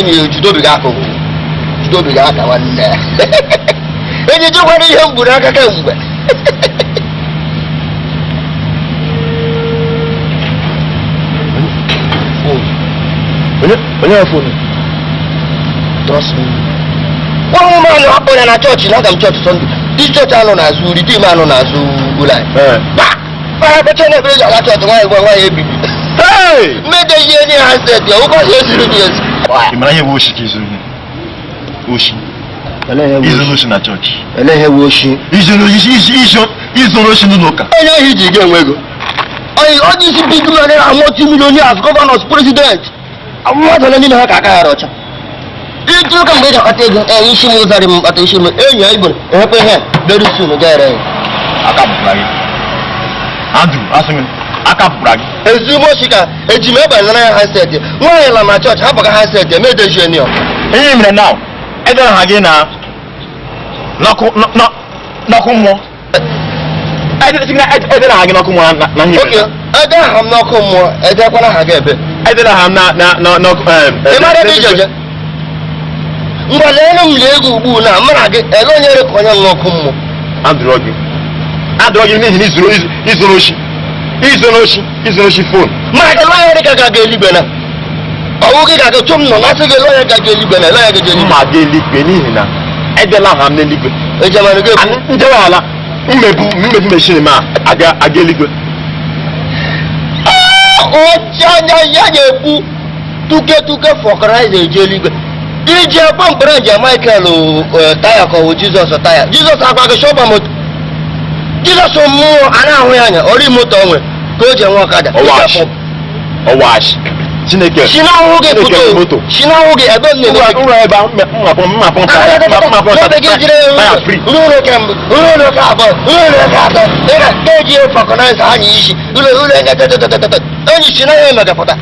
onye judobiga aka judobiga aka nwanne onye jikwana ihe mgburu aka kemgbe onye phone trust me one man hapụ ya na chọọchị na aga m chọọchị Sunday this chọọchị anọ n'azụ uri tim anọ n'azụ ụlọ anyị pa becha na ebe eji ala chọọchị nwaanyị ebibi mmede ihe nye ha set ya ụkọ ya esiri dị esi ịmara ihe bụ oshi ka oshi izoro oshi na chọọchị ele ihe bụ oshi izoro oshi n'ụlọ ụka onye ahụ iji ga-enwe ego onye isi big man na multi-millionaires governors president mmadụ na ndị na ha ka aka ya ọcha ịtụ ka mgbe ị ga-akpata ego isi m ụzarị m kpata isi m enyi ya igbo ehekwa ihe very soon gaere ya aka pụpụra gị Andrew asị m aka pụpụra gị ezigbo oshi ka eji m egbanyere ya handset nwaanyị la na chọọchị hapụga handset ya medeji enyi ya ihe mere na edere ha gị na n'ọkụ mmụọ edere ha gị n'ọkụ mmụọ na ihe oke ede aha m n'ọkụ mmụọ edekwana ha gị ebe edere ha m n'ọkụ ịmara ebe ijeje ngwa leere m lie ego ugbu na mara gị ele onye ere ka onye n'ọkụ mmụọ adụrọ gị n'ihi na izoro oshi fon mara gị lọya dị ka ga eligwe na ọwụ gị ga chụ m nọ nasị gị lọya ga eligwe na lọya ga mma ga eligwe n'ihi na edela ha m n'eligwe ejemara gị ekwu njewe ala mmebu mechin ma aga eligwe oche anya ya na-ekwu tuke fọkaraịza eji eligwe iji ekwe mkpere nje Michael taya ka ọwụ Jizọs taya Jizọs akwa gị shọba moto Jizọs mmụọ a na-ahụ ya anya ori moto onwe ka o ji enwe ọkada ọwashi Chineke si n'ahụ gị pụto si n'ahụ gị ebe m ụlọ kemgbe ụlọ ka abụọ ụlọ ka atọ ị ga-eji fọkaraịza anya isi ụlọ enye onye si na ya emegapụta